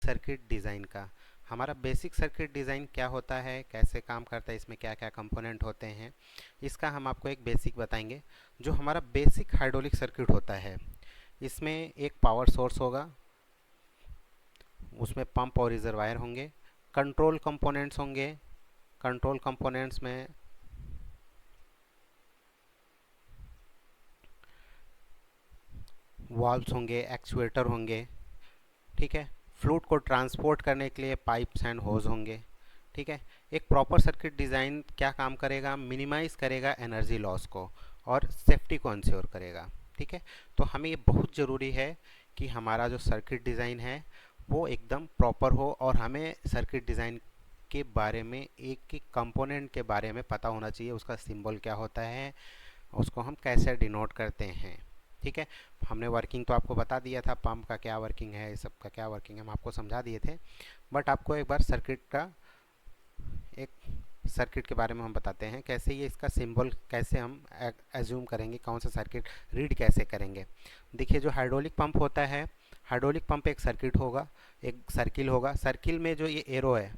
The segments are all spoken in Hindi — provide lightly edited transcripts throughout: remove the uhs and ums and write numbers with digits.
सर्किट डिज़ाइन का। हमारा बेसिक सर्किट डिज़ाइन क्या होता है, कैसे काम करता है, इसमें क्या क्या कंपोनेंट होते हैं, इसका हम आपको एक बेसिक बताएंगे। जो हमारा बेसिक हाइड्रोलिक सर्किट होता है, इसमें एक पावर सोर्स होगा, उसमें पंप और रिजर्वायर होंगे, कंट्रोल कंपोनेंट्स होंगे। कंट्रोल कंपोनेंट्स में वाल्व्स होंगे, एक्चुएटर होंगे, ठीक है। फ्लूइड को ट्रांसपोर्ट करने के लिए पाइप्स एंड होज होंगे, ठीक है। एक प्रॉपर सर्किट डिज़ाइन क्या काम करेगा, मिनिमाइज करेगा एनर्जी लॉस को और सेफ्टी को इंश्योर करेगा, ठीक है। तो हमें ये बहुत ज़रूरी है कि हमारा जो सर्किट डिज़ाइन है वो एकदम प्रॉपर हो और हमें सर्किट डिज़ाइन के बारे में एक एक कंपोनेंट के बारे में पता होना चाहिए, उसका सिंबल क्या होता है, उसको हम कैसे डिनोट करते हैं, ठीक है। हमने वर्किंग तो आपको बता दिया था, पंप का क्या वर्किंग है, इस सब का क्या वर्किंग है हम आपको समझा दिए थे। बट आपको एक बार एक सर्किट के बारे में हम बताते हैं, कैसे ये इसका सिंबल कैसे हम एज्यूम करेंगे, कौन सा सर्किट रीड कैसे करेंगे। देखिए जो हाइड्रोलिक पंप होता है, हाइड्रोलिक पंप एक सर्किट होगा, एक सर्किल होगा। सर्किल में जो ये एरो है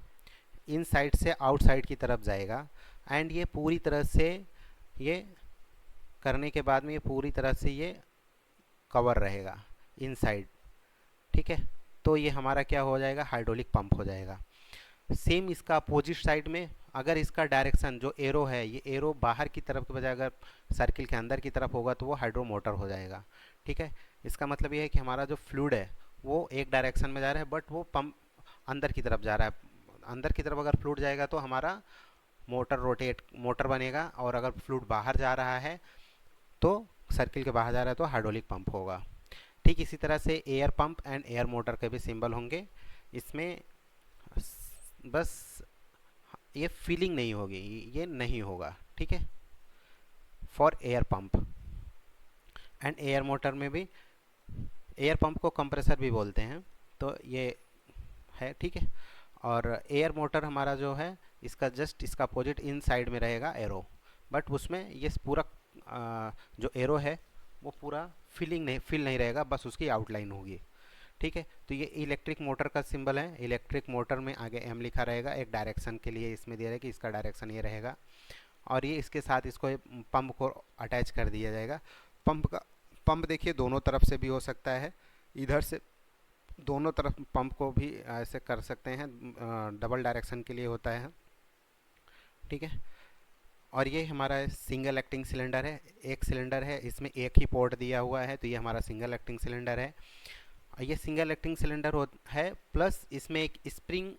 इन साइड से आउटसाइड की तरफ जाएगा एंड ये पूरी तरह से ये करने के बाद में ये पूरी तरह से ये कवर रहेगा इनसाइड, ठीक है। तो ये हमारा क्या हो जाएगा, हाइड्रोलिक पंप हो जाएगा। सेम इसका अपोजिट साइड में अगर इसका डायरेक्शन जो एरो है, ये एरो बाहर की तरफ के बजाय अगर सर्किल के अंदर की तरफ होगा तो वो हाइड्रो मोटर हो जाएगा, ठीक है। इसका मतलब ये है कि हमारा जो फ्लूइड है वो एक डायरेक्शन में जा रहा है बट वो पंप अंदर की तरफ जा रहा है। अंदर की तरफ अगर फ्लूइड जाएगा तो हमारा मोटर बनेगा, और अगर फ्लूइड बाहर जा रहा है तो सर्किल के बाहर जा रहा है तो हाइड्रोलिक पंप होगा। ठीक इसी तरह से air pump and air motor के भी सिंबल होंगे। इसमें बस ये फीलिंग नहीं होगी, ये नहीं होगा, ठीक है। For air pump and air motor में भी, एयर पंप को कंप्रेसर भी बोलते हैं, तो ये है, ठीक है। और एयर मोटर हमारा जो है इसका जस्ट इसका अपोजिट इन साइड में रहेगा एरो, बट उसमें ये पूरा जो एरो है वो पूरा फील नहीं रहेगा, बस उसकी आउटलाइन होगी, ठीक है। तो ये इलेक्ट्रिक मोटर का सिंबल है। इलेक्ट्रिक मोटर में आगे एम लिखा रहेगा, एक डायरेक्शन के लिए इसमें दिया है कि इसका डायरेक्शन ये रहेगा, और ये इसके साथ इसको पंप को अटैच कर दिया जाएगा। पंप देखिए दोनों तरफ से भी हो सकता है, इधर से दोनों तरफ पंप को भी ऐसे कर सकते हैं, डबल डायरेक्शन के लिए होता है, ठीक है। और ये हमारा सिंगल एक्टिंग सिलेंडर है, एक सिलेंडर है, इसमें एक ही पोर्ट दिया हुआ है, तो ये हमारा सिंगल एक्टिंग सिलेंडर है। ये सिंगल एक्टिंग सिलेंडर है, प्लस इसमें एक स्प्रिंग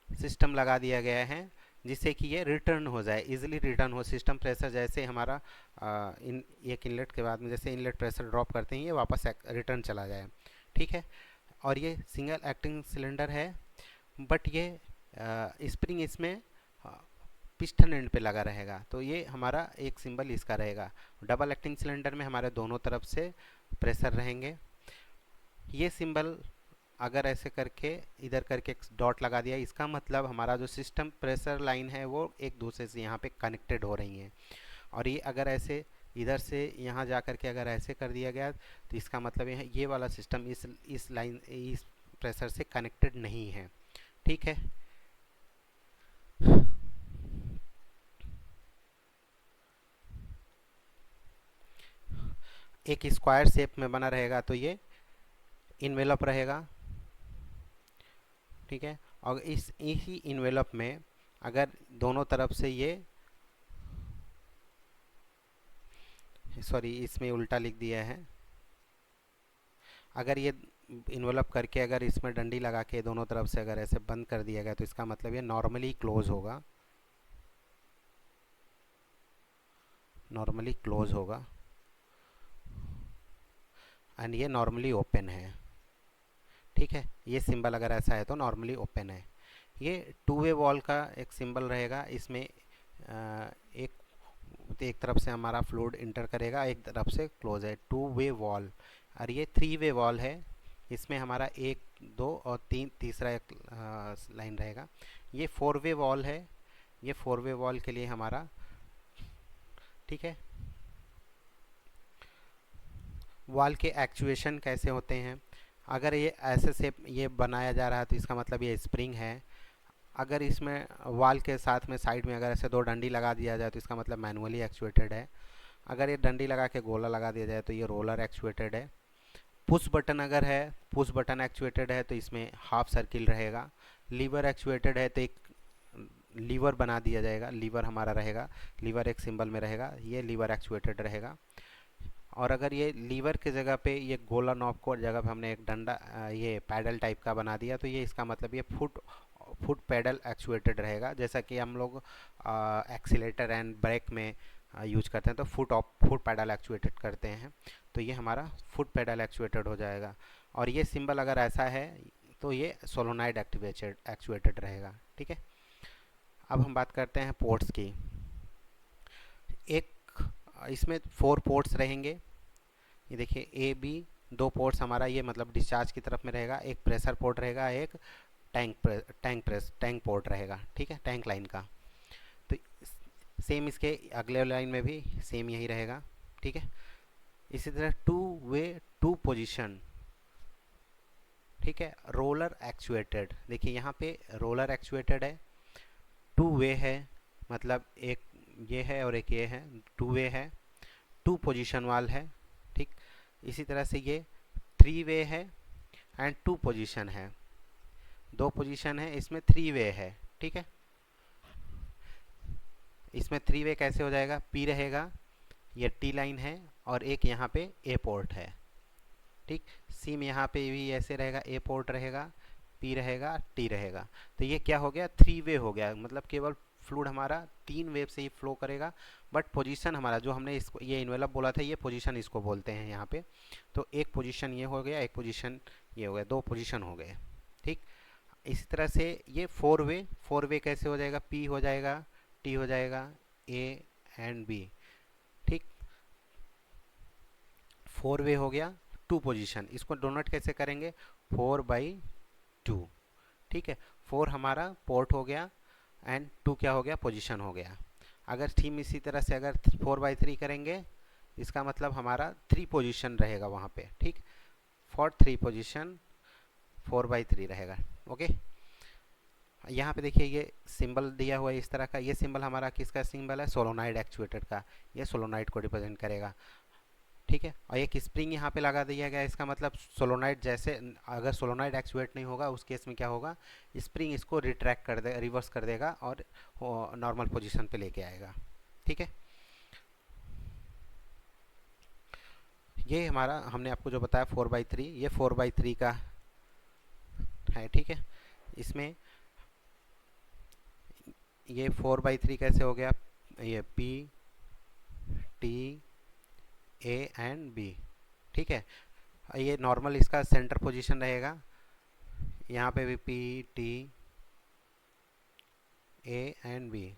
सिस्टम लगा दिया गया है जिससे कि ये रिटर्न हो जाए, इजीली रिटर्न हो। सिस्टम प्रेशर जैसे हमारा एक इनलेट के बाद में जैसे इनलेट प्रेशर ड्रॉप करते हैं ये वापस रिटर्न चला जाए, ठीक है। और ये सिंगल एक्टिंग सिलेंडर है, बट ये स्प्रिंग इसमें पिस्टन एंड पे लगा रहेगा, तो ये हमारा एक सिंबल इसका रहेगा। डबल एक्टिंग सिलेंडर में हमारे दोनों तरफ से प्रेशर रहेंगे। ये सिंबल अगर ऐसे करके इधर करके एक डॉट लगा दिया, इसका मतलब हमारा जो सिस्टम प्रेशर लाइन है वो एक दूसरे से यहाँ पे कनेक्टेड हो रही हैं। और ये अगर ऐसे इधर से यहाँ जा कर के अगर ऐसे कर दिया गया तो इसका मतलब ये वाला सिस्टम इस लाइन इस प्रेशर से कनेक्टेड नहीं है, ठीक है। एक स्क्वायर शेप में बना रहेगा तो ये इन्वेलप रहेगा, ठीक है। और इसी इन्वेलप में अगर दोनों तरफ से ये सॉरी इसमें उल्टा लिख दिया है, अगर ये इन्वेलप करके अगर इसमें डंडी लगा के दोनों तरफ से अगर ऐसे बंद कर दिया गया तो इसका मतलब ये नॉर्मली क्लोज होगा, नॉर्मली क्लोज होगा, एंड ये नॉर्मली ओपन है, ठीक है। ये सिंबल अगर ऐसा है तो नॉर्मली ओपन है। ये टू वे वॉल का एक सिंबल रहेगा, इसमें एक तरफ से हमारा फ्लूइड इंटर करेगा, एक तरफ से क्लोज है, टू वे वॉल। और ये थ्री वे वॉल है, इसमें हमारा एक दो और तीसरा एक लाइन रहेगा। ये फोर वे वॉल है, ये फोर वे वॉल के लिए हमारा, ठीक है। वॉल के एक्चुएशन कैसे होते हैं, अगर ये ऐसे शेप ये बनाया जा रहा है तो इसका मतलब ये स्प्रिंग है। अगर इसमें वाल के साथ में साइड में अगर ऐसे दो डंडी लगा दिया जाए तो इसका मतलब मैनुअली एक्चुएटेड है। अगर ये डंडी लगा के गोला लगा दिया जाए तो ये रोलर एक्चुएटेड है। पुश बटन अगर है, पुश बटन एक्चुएटेड है तो इसमें हाफ सर्किल रहेगा। लीवर एक्चुएटेड है तो एक लीवर बना दिया जाएगा, लीवर हमारा रहेगा, लीवर एक सिंबल में रहेगा, ये लीवर एक्चुएटेड रहेगा। और अगर ये लीवर की जगह पे ये गोला नॉब को जगह पे हमने एक डंडा ये पैडल टाइप का बना दिया तो ये इसका मतलब ये फुट फुट पैडल एक्चुएटेड रहेगा। जैसा कि हम लोग एक्सीलेटर एंड ब्रेक में यूज करते हैं तो फुट पैडल एक्चुएटेड करते हैं, तो ये हमारा फुट पैडल एक्चुएटेड हो जाएगा। और ये सिंबल अगर ऐसा है तो ये सोलोनाइड एक्चुएटेड रहेगा। ठीक है, अब हम बात करते हैं पोर्ट्स की। एक इसमें 4 पोर्ट्स रहेंगे, ये देखिए ए बी, 2 पोर्ट्स हमारा ये मतलब डिस्चार्ज की तरफ में रहेगा, एक प्रेशर पोर्ट रहेगा, एक टैंक पोर्ट रहेगा। ठीक है, टैंक लाइन का। तो सेम इसके अगले लाइन में भी सेम यही रहेगा। ठीक है, इसी तरह 2 वे 2 पोजीशन। ठीक है, रोलर एक्चुएटेड, देखिए यहाँ पे रोलर एक्चुएटेड है, 2 वे है, मतलब एक ये है और एक ये है, 2 वे है, 2 पोजीशन वाल है। ठीक, इसी तरह से ये 3 वे है एंड 2 पोजीशन है, 2 पोजीशन है, इसमें 3 वे है। ठीक है, इसमें 3 वे कैसे हो जाएगा, पी रहेगा, ये टी लाइन है और एक यहाँ पे ए पोर्ट है। ठीक, सी में यहाँ पे भी ऐसे रहेगा, ए पोर्ट रहेगा, पी रहेगा, टी रहेगा। तो ये क्या हो गया, 3 वे हो गया, मतलब केवल फ्लूइड हमारा 3 वेव से ही फ्लो करेगा। बट पोजीशन हमारा जो हमने इसको ये इन्वेलप बोला था, ये पोजीशन इसको बोलते हैं यहाँ पे। तो एक पोजीशन ये हो गया, एक पोजीशन ये हो गया, 2 पोजीशन हो गए। ठीक, इसी तरह से ये 4 वे कैसे हो जाएगा, पी हो जाएगा, टी हो जाएगा, ए एंड बी। ठीक, 4 वे हो गया, 2 पोजीशन, इसको डोनट कैसे करेंगे, 4/2। ठीक है, 4 हमारा पोर्ट हो गया एंड 2 क्या हो गया, पोजीशन हो गया। अगर थीम इसी तरह से अगर 4/3 करेंगे, इसका मतलब हमारा 3 पोजीशन रहेगा वहाँ पे। ठीक, फॉर 3 पोजीशन 4/3 रहेगा। ओके, यहाँ पे देखिए ये सिंबल दिया हुआ है इस तरह का, ये सिंबल हमारा किसका सिंबल है, सोलोनाइड एक्चुएटेड का, ये सोलोनाइड को रिप्रेजेंट करेगा। ठीक है, और एक स्प्रिंग यहाँ पे लगा दिया गया, इसका मतलब सोलोनाइड जैसे अगर सोलोनाइड एक्चुएट नहीं होगा उस केस में क्या होगा, स्प्रिंग इसको रिट्रैक्ट कर दे, रिवर्स कर देगा और नॉर्मल पोजीशन पे लेके आएगा। ठीक है, ये हमारा हमने आपको जो बताया 4/3, ये 4/3 का है। ठीक है, इसमें ये 4/3 कैसे हो गया, ये P T A and B. ठीक है, ये नॉर्मल इसका सेंटर पोजीशन रहेगा, यहाँ पे भी P T A and B.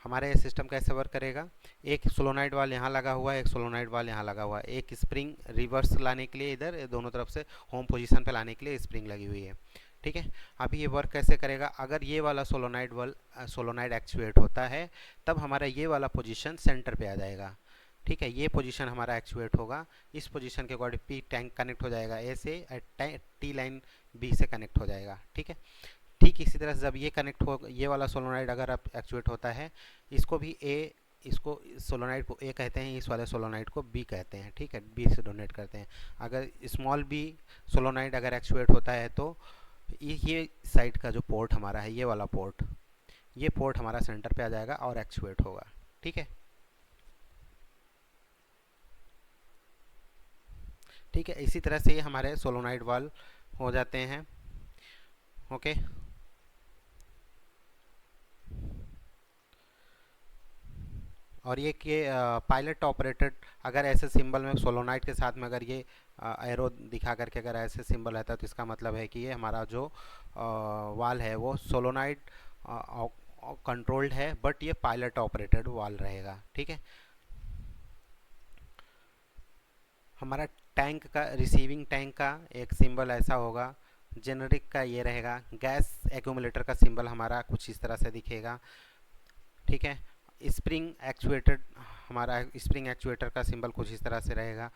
हमारे सिस्टम कैसे वर्क करेगा, एक सोलोनाइड वाल यहाँ लगा हुआ है, एक सोलोनाइड वाल यहाँ लगा हुआ है, एक स्प्रिंग रिवर्स लाने के लिए इधर दोनों तरफ से होम पोजीशन पे लाने के लिए स्प्रिंग लगी हुई है। ठीक है, अभी ये वर्क कैसे करेगा, अगर ये वाला सोलोनाइड एक्चुएट होता है तब हमारा ये वाला पोजीशन सेंटर पे आ जाएगा। ठीक है, ये पोजीशन हमारा एक्चुएट होगा, इस पोजीशन के अकॉर्डिंग पी टैंक कनेक्ट हो जाएगा ए से, टी लाइन बी से कनेक्ट हो जाएगा। ठीक है, ठीक इसी तरह से जब ये कनेक्ट हो, ये वाला सोलोनाइड अगर आप एक्चुएट होता है, इसको भी ए, इसको सोलोनाइड को ए कहते हैं, इस वाले सोलोनाइड को बी कहते हैं। ठीक है, बी से डोनेट करते हैं। अगर स्मॉल बी सोलोनाइड अगर एक्चुएट होता है तो ये साइड का जो पोर्ट हमारा है, ये वाला पोर्ट, ये पोर्ट हमारा सेंटर पे आ जाएगा और एक्चुएट होगा। ठीक है, ठीक है, इसी तरह से ये हमारे सोलोनाइड वाल हो जाते हैं। ओके, और ये कि पायलट ऑपरेटेड, अगर ऐसे सिंबल में सोलोनाइड के साथ में अगर ये एरो दिखा करके अगर ऐसे सिंबल रहता है तो इसका मतलब है कि ये हमारा जो वाल है वो सोलोनाइड कंट्रोल्ड है, बट ये पायलट ऑपरेटेड वाल रहेगा। ठीक है, हमारा टैंक का, रिसीविंग टैंक का एक सिंबल ऐसा होगा, जेनरिक का ये रहेगा, गैस एक्यूमुलेटर का सिंबल हमारा कुछ इस तरह से दिखेगा। ठीक है, स्प्रिंग एक्चुएटेड, हमारा स्प्रिंग एक्चुएटर का सिंबल कुछ इस तरह से रहेगा।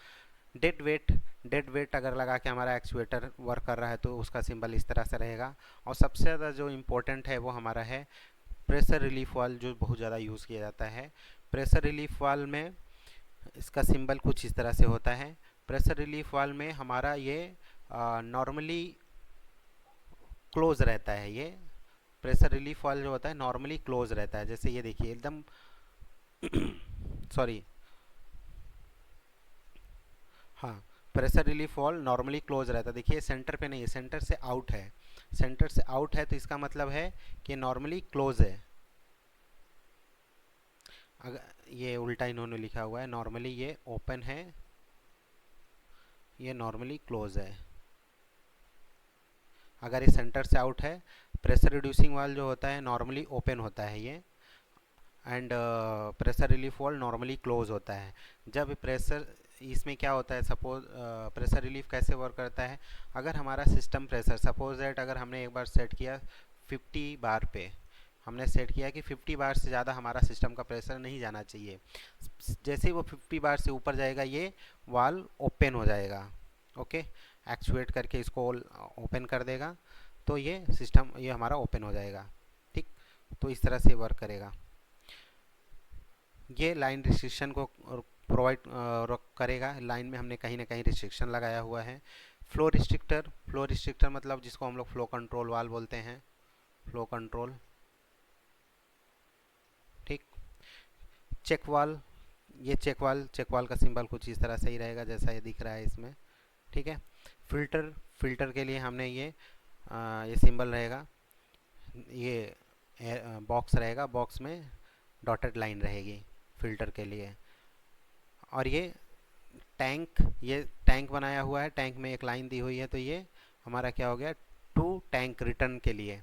डेड वेट अगर लगा के हमारा एक्चुएटर वर्क कर रहा है तो उसका सिंबल इस तरह से रहेगा। और सबसे ज़्यादा जो इम्पोर्टेंट है वो हमारा है प्रेशर रिलीफ वाल्व, जो बहुत ज़्यादा यूज़ किया जाता है। प्रेशर रिलीफ वाल्व में इसका सिंबल कुछ इस तरह से होता है। प्रेशर रिलीफ वाल्व में हमारा ये नॉर्मली क्लोज रहता है। ये प्रेशर रिलीफ वाल्व जो होता है नॉर्मली क्लोज रहता है। जैसे ये देखिए एकदम सॉरी, हाँ, pressure relief valve normally close रहता है। देखिए सेंटर पे नहीं है, सेंटर से आउट है। सेंटर से आउट है तो इसका मतलब है कि नॉर्मली क्लोज है। अगर ये उल्टा इन्होंने लिखा हुआ है, नॉर्मली ये ओपन है, ये नॉर्मली क्लोज है। अगर ये सेंटर से आउट है, प्रेशर रिड्यूसिंग वाल्व जो होता है नॉर्मली ओपन होता है ये, and pressure relief valve normally close होता है। जब प्रेशर, इसमें क्या होता है, सपोज प्रेशर रिलीफ कैसे वर्क करता है, अगर हमारा सिस्टम प्रेशर सपोज दैट अगर हमने एक बार सेट किया 50 बार पे, हमने सेट किया कि 50 बार से ज़्यादा हमारा सिस्टम का प्रेशर नहीं जाना चाहिए। जैसे ही वो 50 बार से ऊपर जाएगा ये वाल्व ओपन हो जाएगा। ओके, एक्चुएट करके इसको ओपन कर देगा तो ये सिस्टम, ये हमारा ओपन हो जाएगा। ठीक, तो इस तरह से वर्क करेगा। ये लाइन रिस्ट्रिक्शन को प्रोवाइड करेगा। लाइन में हमने कहीं ना कहीं रिस्ट्रिक्शन लगाया हुआ है। फ्लो रिस्ट्रिक्टर मतलब जिसको हम लोग फ्लो कंट्रोल वाल्व बोलते हैं, फ्लो कंट्रोल। ठीक, चेक वाल्व, ये चेक वाल्व का सिंबल कुछ इस तरह से ही रहेगा जैसा ये दिख रहा है इसमें। ठीक है, फिल्टर के लिए हमने ये सिंबल रहेगा, ये बॉक्स रहेगा, बॉक्स में डॉटेड लाइन रहेगी फिल्टर के लिए। और ये टैंक बनाया हुआ है, टैंक में एक लाइन दी हुई है, तो ये हमारा क्या हो गया, टू टैंक रिटर्न के लिए।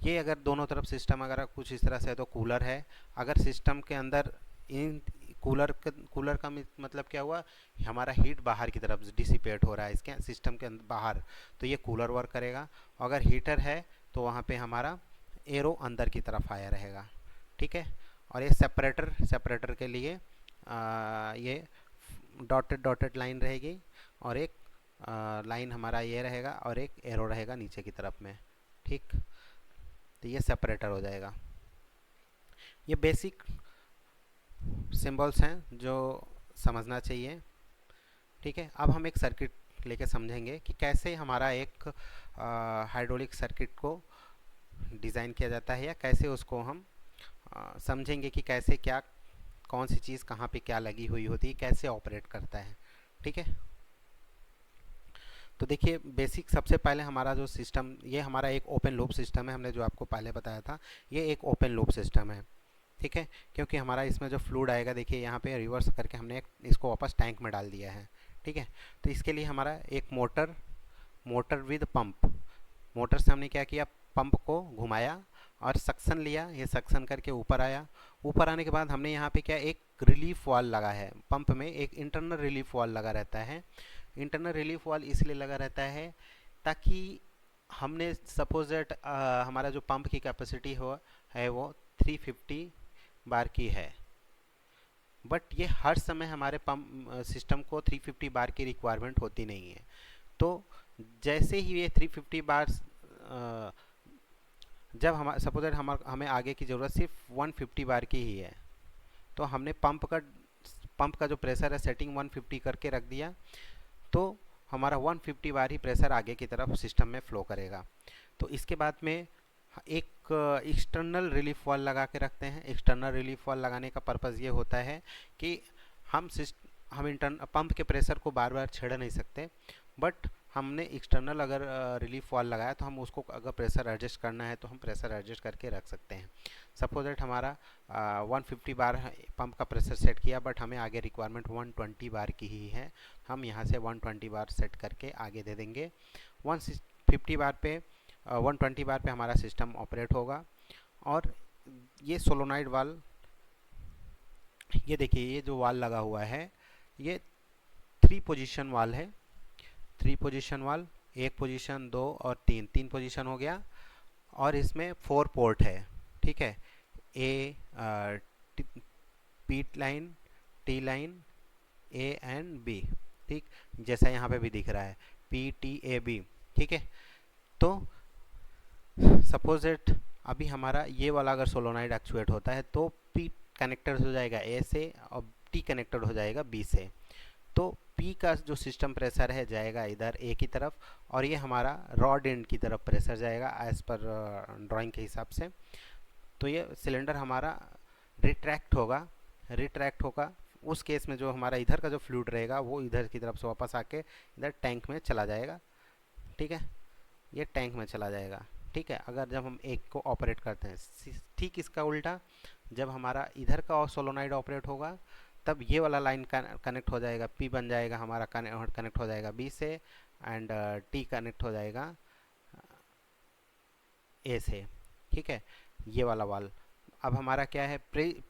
ये अगर दोनों तरफ सिस्टम अगर कुछ इस तरह से है तो कूलर है। अगर सिस्टम के अंदर इन कूलर का मतलब क्या हुआ, हमारा हीट बाहर की तरफ डिसिपेट हो रहा है इसके सिस्टम के अंदर बाहर, तो ये कूलर वर्क करेगा। अगर हीटर है तो वहाँ पे हमारा एरो अंदर की तरफ आया रहेगा। ठीक है, और ये सेपरेटर के लिए ये डॉटेड लाइन रहेगी, और एक लाइन हमारा ये रहेगा, और एक एरो रहेगा नीचे की तरफ में। ठीक, तो ये सेपरेटर हो जाएगा। ये बेसिक सिंबल्स हैं जो समझना चाहिए। ठीक है, अब हम एक सर्किट लेके समझेंगे कि कैसे हमारा एक हाइड्रोलिक सर्किट को डिज़ाइन किया जाता है, या कैसे उसको हम समझेंगे कि कैसे क्या, कौन सी चीज़ कहाँ पे क्या लगी हुई होती है, कैसे ऑपरेट करता है। ठीक है, तो देखिए बेसिक सबसे पहले हमारा जो सिस्टम, ये हमारा एक ओपन लूप सिस्टम है। हमने जो आपको पहले बताया था ये एक ओपन लूप सिस्टम है। ठीक है, क्योंकि हमारा इसमें जो फ्लूइड आएगा, देखिए यहाँ पे रिवर्स करके हमने इसको वापस टैंक में डाल दिया है। ठीक है, तो इसके लिए हमारा एक मोटर विद पंप, मोटर से हमने क्या किया, पंप को घुमाया और सक्शन लिया, ये सक्शन करके ऊपर आया। ऊपर आने के बाद हमने यहाँ पे क्या, एक रिलीफ वाल्व लगा है। पंप में एक इंटरनल रिलीफ वाल्व लगा रहता है। इंटरनल रिलीफ वाल्व इसलिए लगा रहता है ताकि हमने सपोज दैट हमारा जो पंप की कैपेसिटी है वो 350 बार की है, बट ये हर समय हमारे पंप सिस्टम को 350 बार की रिक्वायरमेंट होती नहीं है। तो जैसे ही ये 350 बार जब हम सपोज दैट हमें आगे की ज़रूरत सिर्फ 150 बार की ही है, तो हमने पंप का जो प्रेशर है सेटिंग 150 करके रख दिया, तो हमारा 150 बार ही प्रेशर आगे की तरफ सिस्टम में फ़्लो करेगा। तो इसके बाद में एक एक्सटर्नल रिलीफ वाल्व लगा के रखते हैं। एक्सटर्नल रिलीफ वाल्व लगाने का पर्पज़ ये होता है कि हम पंप के प्रेशर को बार बार छेड़ नहीं सकते, बट हमने एक्सटर्नल अगर रिलीफ वाल्व लगाया तो हम उसको अगर प्रेशर एडजस्ट करना है तो हम प्रेशर एडजस्ट करके रख सकते हैं। सपोज दैट हमारा 150 बार पंप का प्रेशर सेट किया, बट हमें आगे रिक्वायरमेंट 120 बार की ही है, हम यहाँ से 120 बार सेट करके आगे दे देंगे। 150 बार पे 120 बार पे हमारा सिस्टम ऑपरेट होगा। और ये सोलोनॉइड वाल्व, ये देखिए ये जो वाल्व लगा हुआ है ये 3 पोजीशन वाल्व है। 3 पोजीशन वाल्व, 1 पोजीशन, 2 और 3 पोजीशन हो गया। और इसमें 4 पोर्ट है। ठीक है, A P line, T line, A and B, ठीक, जैसा यहाँ पे भी दिख रहा है PTAB। ठीक है, तो सपोज इट अभी हमारा ये वाला अगर सोलोनाइड एक्चुएट होता है तो P कनेक्टेड हो जाएगा A से और T कनेक्टेड हो जाएगा B से। तो P का जो सिस्टम प्रेशर है जाएगा इधर A की तरफ और ये हमारा रॉड एंड की तरफ प्रेशर जाएगा एज पर ड्राइंग के हिसाब से। तो ये सिलेंडर हमारा रिट्रैक्ट होगा। उस केस में जो हमारा इधर का जो फ्लूइड रहेगा वो इधर की तरफ से वापस आके इधर टैंक में चला जाएगा। ठीक है, ये टैंक में चला जाएगा। ठीक है, अगर जब हम एक को ऑपरेट करते हैं, ठीक इसका उल्टा जब हमारा इधर का सोलोनाइड ऑपरेट होगा तब ये वाला लाइन कनेक्ट हो जाएगा, P बन जाएगा हमारा, कनेक्ट हो जाएगा B से एंड T कनेक्ट हो जाएगा A से। ठीक है, ये वाला वाल अब हमारा क्या है,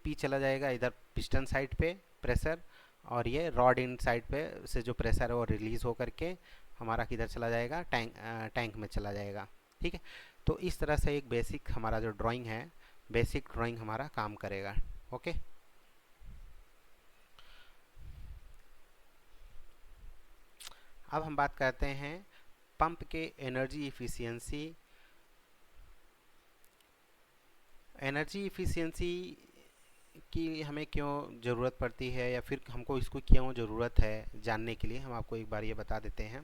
P चला जाएगा इधर पिस्टन साइड पे प्रेशर और ये रॉड इन साइड पे से जो प्रेशर है वो रिलीज़ होकर के हमारा किधर चला जाएगा, टैंक में चला जाएगा। ठीक है, तो इस तरह से एक बेसिक हमारा जो ड्राइंग है, बेसिक ड्राइंग हमारा काम करेगा। ओके, अब हम बात करते हैं पंप के एनर्जी इफ़िशियंसी की हमें क्यों ज़रूरत पड़ती है या फिर हमको इसको क्यों ज़रूरत है जानने के लिए हम आपको एक बार ये बता देते हैं।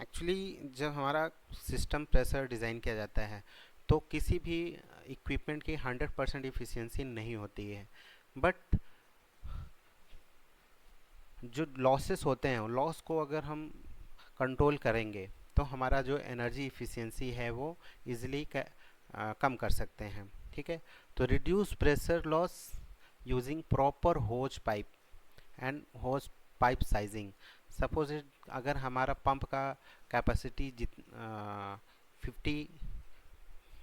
एक्चुअली जब हमारा सिस्टम प्रेशर डिज़ाइन किया जाता है तो किसी भी इक्विपमेंट की 100% इफ़िशियंसी नहीं होती है, बट जो लॉसेस होते हैं लॉस को अगर हम कंट्रोल करेंगे तो हमारा जो एनर्जी इफ़िशियंसी है वो ईज़िली कम कर सकते हैं। ठीक है, तो reduce pressure loss using proper hose pipe and hose pipe sizing. Suppose अगर हमारा पंप का कैपेसिटी 50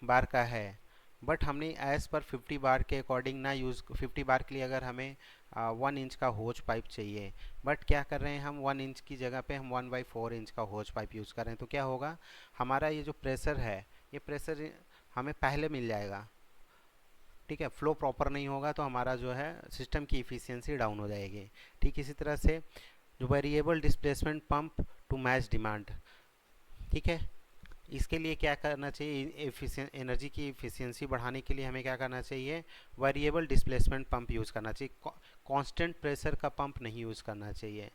बार का है बट हमने एज पर 50 बार के अकॉर्डिंग ना यूज़, 50 बार के लिए अगर हमें 1 इंच का होज पाइप चाहिए बट क्या कर रहे हैं हम 1 इंच की जगह पे हम 1/4 इंच का होज पाइप यूज़ कर रहे हैं, तो क्या होगा, हमारा ये जो प्रेशर है ये प्रेशर हमें पहले मिल जाएगा। ठीक है, फ्लो प्रॉपर नहीं होगा तो हमारा जो है सिस्टम की इफ़िशियंसी डाउन हो जाएगी। ठीक इसी तरह से जो variable displacement pump to match demand. ठीक है, इसके लिए क्या करना चाहिए, एनर्जी की इफ़िशियंसी बढ़ाने के लिए हमें क्या करना चाहिए, वेरिएबल डिस्प्लेसमेंट पंप यूज़ करना चाहिए। कांस्टेंट प्रेशर का पंप नहीं यूज़ करना चाहिए।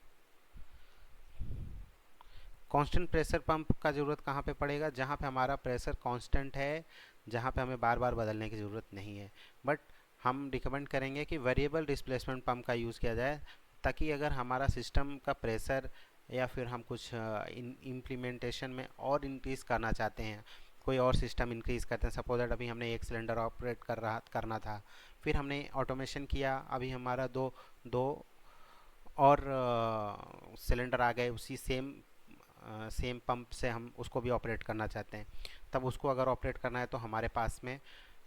कांस्टेंट प्रेशर पंप का ज़रूरत कहाँ पे पड़ेगा, जहाँ पे हमारा प्रेशर कांस्टेंट है, जहाँ पे हमें बार बार बदलने की ज़रूरत नहीं है। बट हम रिकमेंड करेंगे कि वेरिएबल डिस्प्लेसमेंट पंप का यूज़ किया जाए, ताकि अगर हमारा सिस्टम का प्रेशर या फिर हम कुछ इम्प्लीमेंटेशन में और इंक्रीज़ करना चाहते हैं, कोई और सिस्टम इंक्रीज़ करते हैं, सपोज दैट अभी हमने एक सिलेंडर ऑपरेट करना था, फिर हमने ऑटोमेशन किया, अभी हमारा दो दो और सिलेंडर आ गए उसी सेम पंप से हम उसको भी ऑपरेट करना चाहते हैं, तब उसको अगर ऑपरेट करना है तो हमारे पास में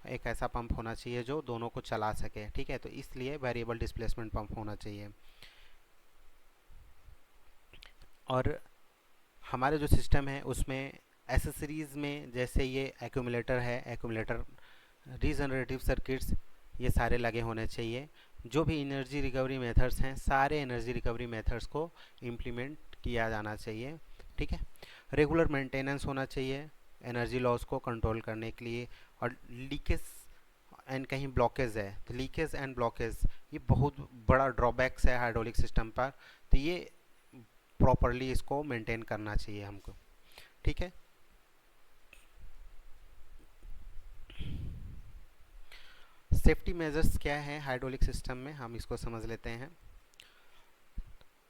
एक ऐसा पंप होना चाहिए जो दोनों को चला सके। ठीक है, तो इसलिए वेरिएबल डिस्प्लेसमेंट पंप होना चाहिए। और हमारे जो सिस्टम है उसमें एसेसरीज़ में जैसे ये एक्यूमुलेटर है, एक्यूमुलेटर, रीजनरेटिव सर्किट्स, ये सारे लगे होने चाहिए। जो भी एनर्जी रिकवरी मेथड्स हैं सारे एनर्जी रिकवरी मेथड्स को इम्प्लीमेंट किया जाना चाहिए। ठीक है, रेगुलर मेंटेनेंस होना चाहिए एनर्जी लॉस को कंट्रोल करने के लिए। और लीकेज एंड कहीं ब्लॉकेज है तो लीकेज एंड ब्लॉकेज ये बहुत बड़ा ड्रॉबैक्स है हाइड्रोलिक सिस्टम पर, तो ये प्रॉपरली इसको मेंटेन करना चाहिए हमको। ठीक है, सेफ्टी मेजर्स क्या है हाइड्रोलिक सिस्टम में, हम इसको समझ लेते हैं।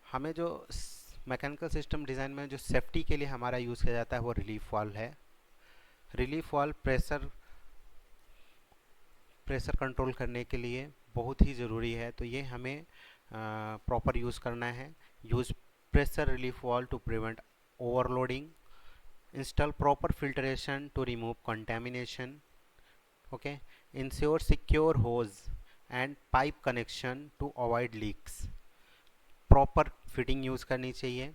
हमें जो मैकेनिकल सिस्टम डिज़ाइन में जो सेफ्टी के लिए हमारा यूज़ किया जाता है वो रिलीफ वाल्व है। रिलीफ वाल्व प्रेशर कंट्रोल करने के लिए बहुत ही ज़रूरी है, तो ये हमें प्रॉपर यूज़ करना है। Use pressure relief valve to prevent overloading, install proper filtration to remove contamination, okay, ensure secure hose and pipe connection to avoid leaks. Proper fitting use करनी चाहिए,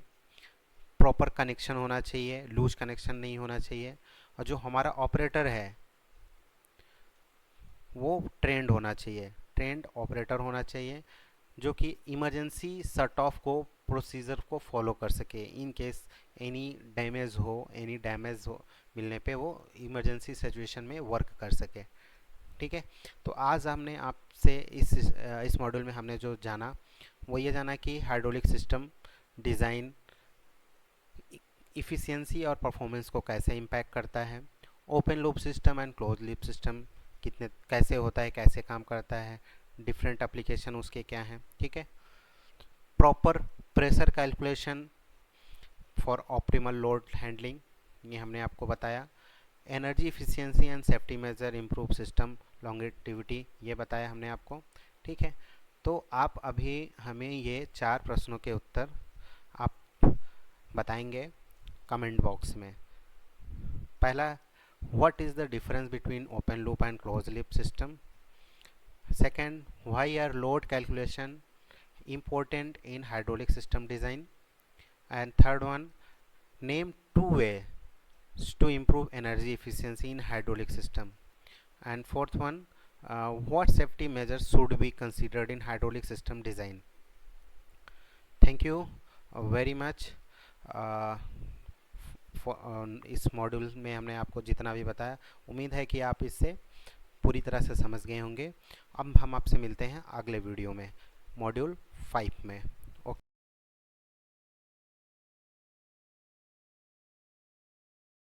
प्रॉपर कनेक्शन होना चाहिए, लूज कनेक्शन नहीं होना चाहिए, और जो हमारा ऑपरेटर है वो ट्रेंड होना चाहिए, ट्रेंड ऑपरेटर होना चाहिए। जो कि इमरजेंसी शट ऑफ को प्रोसीजर को फॉलो कर सके इन केस एनी डैमेज हो मिलने पे वो इमरजेंसी सिचुएशन में वर्क कर सके। ठीक है, तो आज हमने आपसे इस मॉड्यूल में हमने जो जाना वो ये जाना कि हाइड्रोलिक सिस्टम डिज़ाइन इफ़िशियंसी और परफॉर्मेंस को कैसे इम्पैक्ट करता है, open loop system and close loop system कैसे होता है, कैसे काम करता है, डिफरेंट एप्लीकेशन उसके क्या हैं। ठीक है, proper pressure calculation for optimal load handling ये हमने आपको बताया, energy efficiency and safety major improve system longevity ये बताया हमने आपको। ठीक है, तो आप अभी हमें ये 4 प्रश्नों के उत्तर आप बताएंगे कमेंट बॉक्स में। पहला, what is the difference between open loop and close loop system. Second, why are load calculation important in hydraulic system design, and third one, name 2 ways to improve energy efficiency in hydraulic system, and fourth one, what safety measures should be considered in hydraulic system design. Thank you very much इस मॉड्यूल में हमने आपको जितना भी बताया उम्मीद है कि आप इससे पूरी तरह से समझ गए होंगे। अब हम आपसे मिलते हैं अगले वीडियो में मॉड्यूल 5 में।